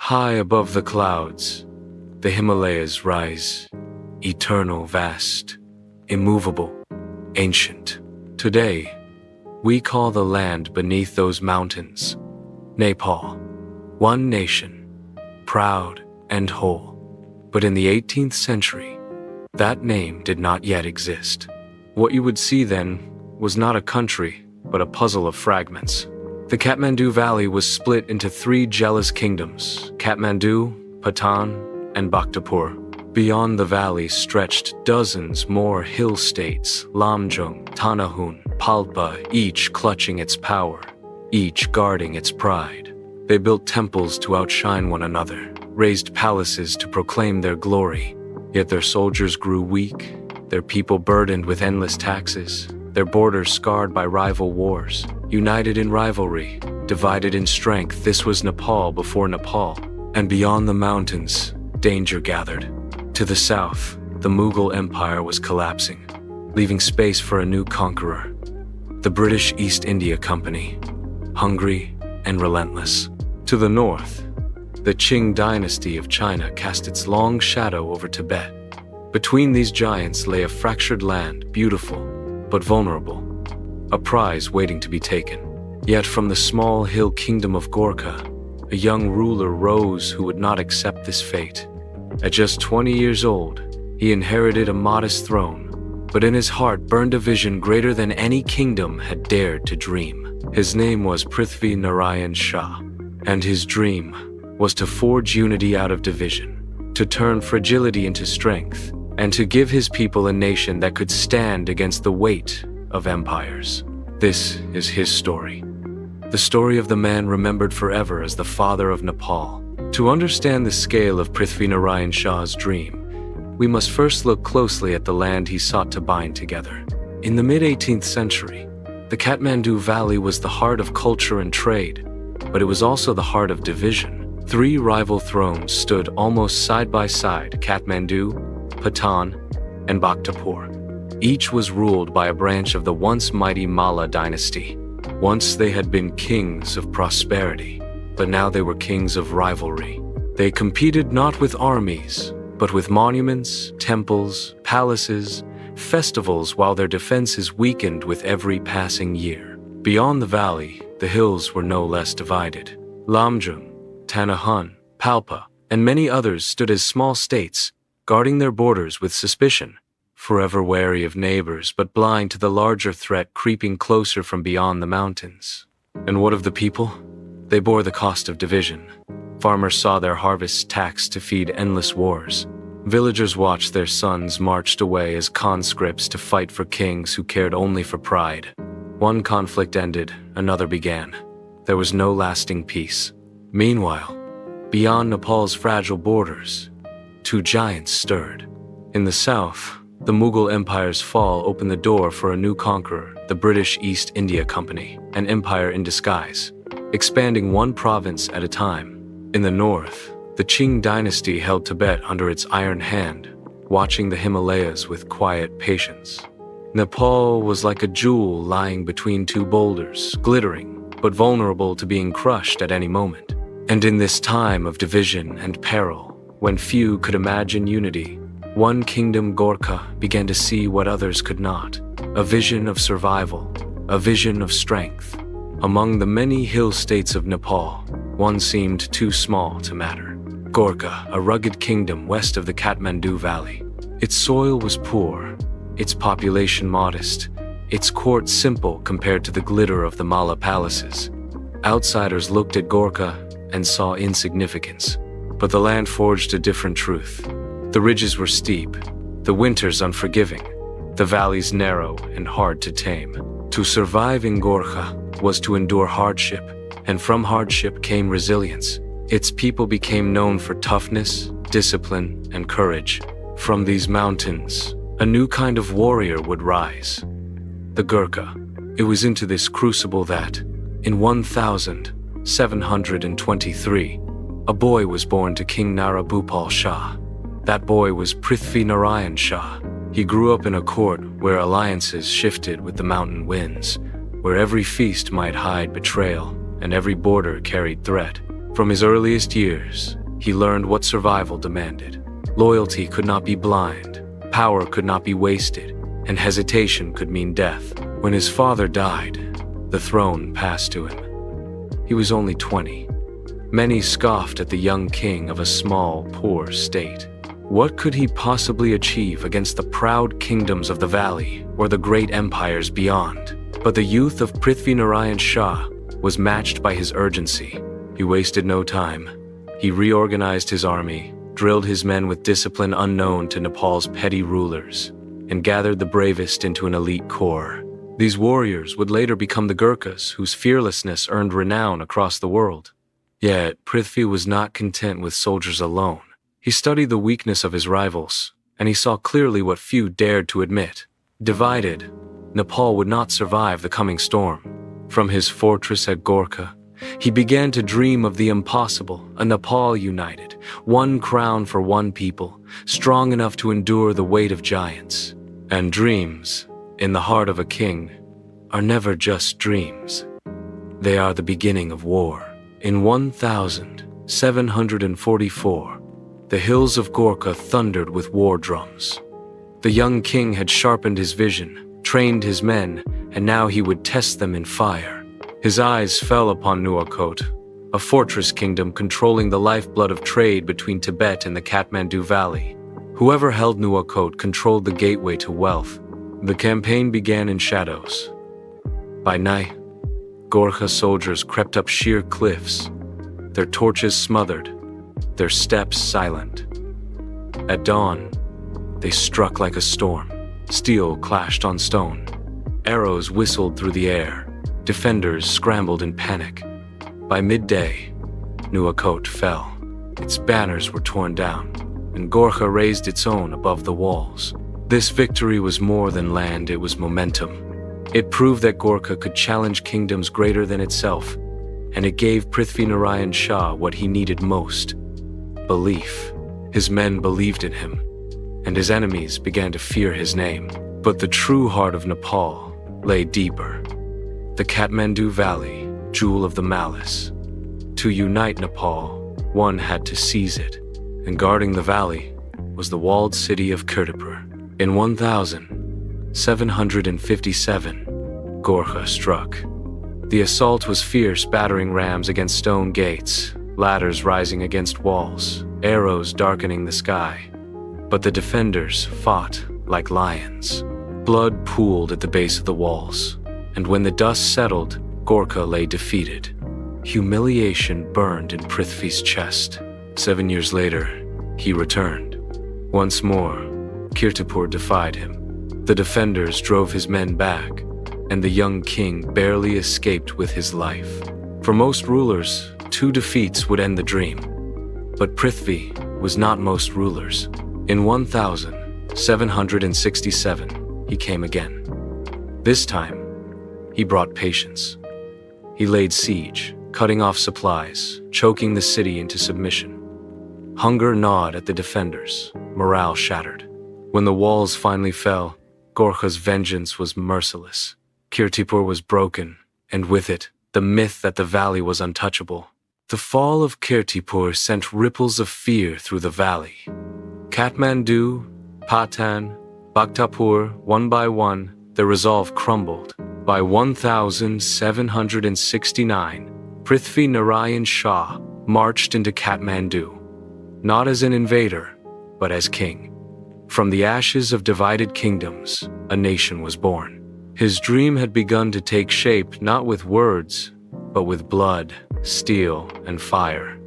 High above the clouds, the Himalayas rise, eternal, vast, immovable, ancient. Today, we call the land beneath those mountains Nepal, one nation, proud and whole. But in the 18th century, that name did not yet exist. What you would see then was not a country, but a puzzle of fragments. The Kathmandu Valley was split into three jealous kingdoms: Kathmandu, Patan, and Bhaktapur. Beyond the valley stretched dozens more hill states: Lamjung, Tanahun, Palpa, each clutching its power, each guarding its pride. They built temples to outshine one another, raised palaces to proclaim their glory. Yet their soldiers grew weak, their people burdened with endless taxes, their borders scarred by rival wars. United in rivalry, divided in strength, this was Nepal before Nepal. And beyond the mountains, danger gathered. To the south, the Mughal Empire was collapsing, leaving space for a new conqueror, the British East India Company, hungry and relentless. To the north, the Qing dynasty of China cast its long shadow over Tibet. Between these giants lay a fractured land, beautiful but vulnerable, a prize waiting to be taken. Yet from the small hill kingdom of Gorkha, a young ruler rose who would not accept this fate. At just 20 years old, he inherited a modest throne, but in his heart burned a vision greater than any kingdom had dared to dream. His name was Prithvi Narayan Shah, and his dream was to forge unity out of division, to turn fragility into strength, and to give his people a nation that could stand against the weight of empires. This is his story. The story of the man remembered forever as the Father of Nepal. To understand the scale of Prithvi Narayan Shah's dream, we must first look closely at the land he sought to bind together. In the mid-18th century, the Kathmandu Valley was the heart of culture and trade, but it was also the heart of division. Three rival thrones stood almost side by side: Kathmandu, Patan, and Bhaktapur. Each was ruled by a branch of the once mighty Malla dynasty. Once they had been kings of prosperity, but now they were kings of rivalry. They competed not with armies, but with monuments, temples, palaces, festivals, while their defenses weakened with every passing year. Beyond the valley, the hills were no less divided. Lamjung, Tanahun, Palpa, and many others stood as small states, guarding their borders with suspicion, forever wary of neighbors but blind to the larger threat creeping closer from beyond the mountains. And what of the people? They bore the cost of division. Farmers saw their harvests taxed to feed endless wars. Villagers watched their sons marched away as conscripts to fight for kings who cared only for pride. One conflict ended, another began. There was no lasting peace. Meanwhile, beyond Nepal's fragile borders, two giants stirred. In the south, the Mughal Empire's fall opened the door for a new conqueror, the British East India Company, an empire in disguise, expanding one province at a time. In the north, the Qing dynasty held Tibet under its iron hand, watching the Himalayas with quiet patience. Nepal was like a jewel lying between two boulders, glittering, but vulnerable to being crushed at any moment. And in this time of division and peril, when few could imagine unity, one kingdom, Gorkha, began to see what others could not: a vision of survival, a vision of strength. Among the many hill states of Nepal, one seemed too small to matter. Gorkha, a rugged kingdom west of the Kathmandu Valley. Its soil was poor, its population modest, its court simple compared to the glitter of the Malla palaces. Outsiders looked at Gorkha and saw insignificance. But the land forged a different truth. The ridges were steep, the winters unforgiving, the valleys narrow and hard to tame. To survive in Gorkha was to endure hardship, and from hardship came resilience. Its people became known for toughness, discipline, and courage. From these mountains, a new kind of warrior would rise: the Gurkha. It was into this crucible that, in 1723, a boy was born to King Nara Bhupal Shah. That boy was Prithvi Narayan Shah. He grew up in a court where alliances shifted with the mountain winds, where every feast might hide betrayal and every border carried threat. From his earliest years, he learned what survival demanded. Loyalty could not be blind, power could not be wasted, and hesitation could mean death. When his father died, the throne passed to him. He was only 20. Many scoffed at the young king of a small, poor state. What could he possibly achieve against the proud kingdoms of the valley or the great empires beyond? But the youth of Prithvi Narayan Shah was matched by his urgency. He wasted no time. He reorganized his army, drilled his men with discipline unknown to Nepal's petty rulers, and gathered the bravest into an elite corps. These warriors would later become the Gurkhas, whose fearlessness earned renown across the world. Yet, Prithvi was not content with soldiers alone. He studied the weakness of his rivals, and he saw clearly what few dared to admit. Divided, Nepal would not survive the coming storm. From his fortress at Gorkha, he began to dream of the impossible, a Nepal united, one crown for one people, strong enough to endure the weight of giants. And dreams, in the heart of a king, are never just dreams. They are the beginning of war. In 1744, the hills of Gorkha thundered with war drums. The young king had sharpened his vision, trained his men, and now he would test them in fire. His eyes fell upon Nuwakot, a fortress kingdom controlling the lifeblood of trade between Tibet and the Kathmandu Valley. Whoever held Nuwakot controlled the gateway to wealth. The campaign began in shadows. By night, Gorkha soldiers crept up sheer cliffs, their torches smothered, their steps silent. At dawn, they struck like a storm. Steel clashed on stone. Arrows whistled through the air. Defenders scrambled in panic. By midday, Nuwakot fell. Its banners were torn down, and Gorkha raised its own above the walls. This victory was more than land, it was momentum. It proved that Gorkha could challenge kingdoms greater than itself, and it gave Prithvi Narayan Shah what he needed most: belief. His men believed in him, and his enemies began to fear his name. But the true heart of Nepal lay deeper. The Kathmandu Valley, jewel of the Mallas. To unite Nepal, one had to seize it, and guarding the valley was the walled city of Kirtipur. In 1757, Gorkha struck. The assault was fierce, battering rams against stone gates, ladders rising against walls, arrows darkening the sky. But the defenders fought like lions. Blood pooled at the base of the walls, and when the dust settled, Gorkha lay defeated. Humiliation burned in Prithvi's chest. 7 years later, he returned. Once more, Kirtipur defied him. The defenders drove his men back, and the young king barely escaped with his life. For most rulers, 2 defeats would end the dream. But Prithvi was not most rulers. In 1767, he came again. This time, he brought patience. He laid siege, cutting off supplies, choking the city into submission. Hunger gnawed at the defenders, morale shattered. When the walls finally fell, Gorkha's vengeance was merciless. Kirtipur was broken, and with it, the myth that the valley was untouchable. The fall of Kirtipur sent ripples of fear through the valley. Kathmandu, Patan, Bhaktapur, one by one, their resolve crumbled. By 1769, Prithvi Narayan Shah marched into Kathmandu, not as an invader, but as king. From the ashes of divided kingdoms, a nation was born. His dream had begun to take shape not with words, but with blood, steel, and fire.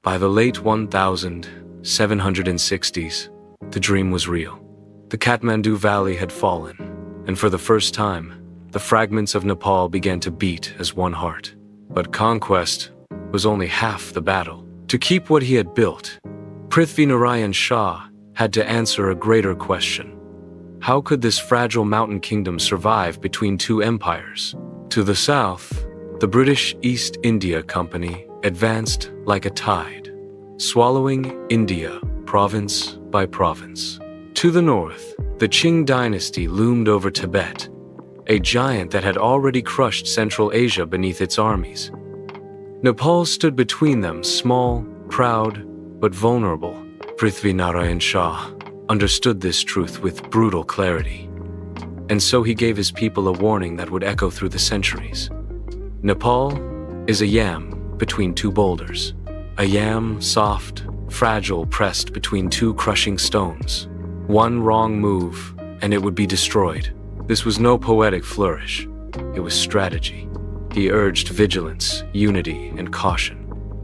By the late 1760s, the dream was real. The Kathmandu Valley had fallen, and for the first time, the fragments of Nepal began to beat as one heart. But conquest was only half the battle. To keep what he had built, Prithvi Narayan Shah had to answer a greater question. How could this fragile mountain kingdom survive between 2 empires? To the south, the British East India Company advanced like a tide, swallowing India province by province. To the north, the Qing dynasty loomed over Tibet, a giant that had already crushed Central Asia beneath its armies. Nepal stood between them, small, Proud, but vulnerable, Prithvi Narayan Shah understood this truth with brutal clarity. And so he gave his people a warning that would echo through the centuries. Nepal is a yam between two boulders. A yam, soft, fragile, pressed between two crushing stones. One wrong move, and it would be destroyed. This was no poetic flourish. It was strategy. He urged vigilance, unity, and caution.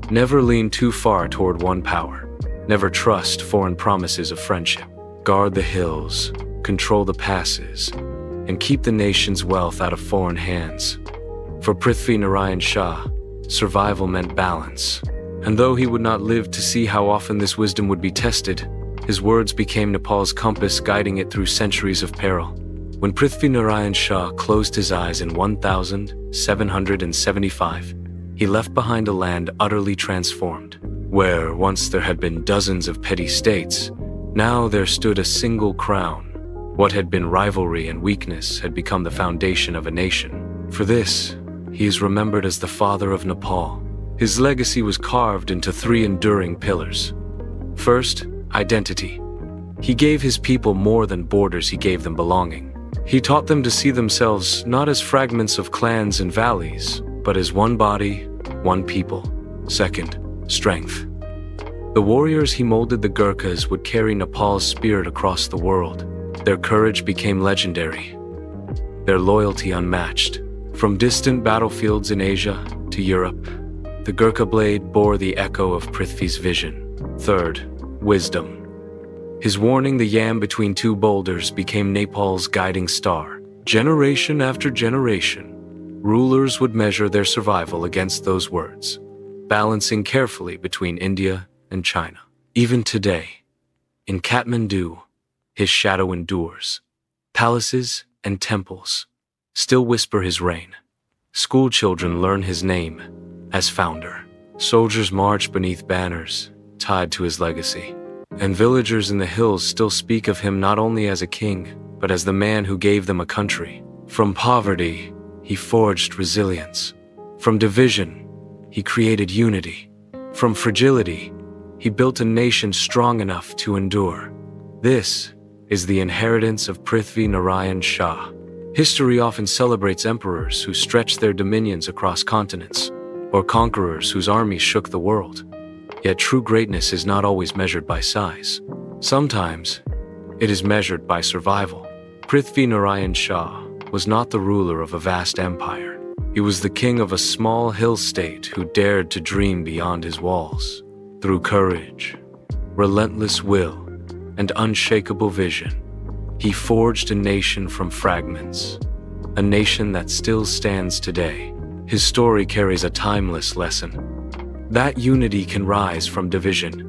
Never lean too far toward one power. Never trust foreign promises of friendship. Guard the hills, control the passes, and keep the nation's wealth out of foreign hands. For Prithvi Narayan Shah, survival meant balance. And though he would not live to see how often this wisdom would be tested, his words became Nepal's compass, guiding it through centuries of peril. When Prithvi Narayan Shah closed his eyes in 1775, he left behind a land utterly transformed. Where once there had been dozens of petty states, now there stood a single crown. What had been rivalry and weakness had become the foundation of a nation. For this, he is remembered as the Father of Nepal. His legacy was carved into three enduring pillars. First, identity. He gave his people more than borders, he gave them belonging. He taught them to see themselves not as fragments of clans and valleys, but as one body, one people. Second, strength. The warriors he molded, the Gurkhas, would carry Nepal's spirit across the world. Their courage became legendary, their loyalty unmatched. From distant battlefields in Asia to Europe, the Gurkha blade bore the echo of Prithvi's vision. Third, wisdom. His warning, the yam between two boulders, became Nepal's guiding star. Generation after generation, rulers would measure their survival against those words, balancing carefully between India and China. Even today, in Kathmandu, his shadow endures. Palaces and temples still whisper his reign. School children learn his name as founder. Soldiers march beneath banners tied to his legacy. And villagers in the hills still speak of him not only as a king, but as the man who gave them a country. From poverty, he forged resilience. From division, he created unity. From fragility, he built a nation strong enough to endure. This is the inheritance of Prithvi Narayan Shah. History often celebrates emperors who stretched their dominions across continents, or conquerors whose armies shook the world. Yet true greatness is not always measured by size. Sometimes, it is measured by survival. Prithvi Narayan Shah was not the ruler of a vast empire. He was the king of a small hill state who dared to dream beyond his walls. Through courage, relentless will, and unshakable vision, he forged a nation from fragments, a nation that still stands today. His story carries a timeless lesson. That unity can rise from division.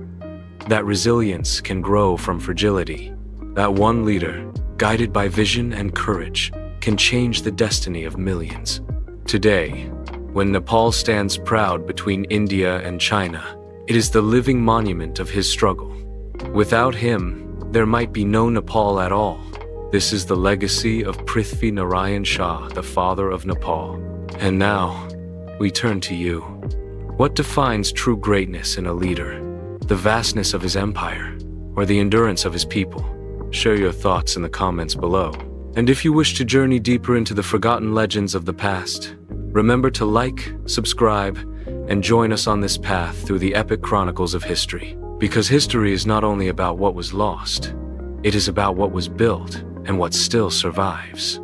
That resilience can grow from fragility. That one leader, guided by vision and courage, can change the destiny of millions. Today, when Nepal stands proud between India and China, it is the living monument of his struggle. Without him, there might be no Nepal at all. This is the legacy of Prithvi Narayan Shah, the Father of Nepal. And now, we turn to you. What defines true greatness in a leader? The vastness of his empire, or the endurance of his people? Share your thoughts in the comments below. And if you wish to journey deeper into the forgotten legends of the past, remember to like, subscribe, and join us on this path through the epic chronicles of history. Because history is not only about what was lost, it is about what was built and what still survives.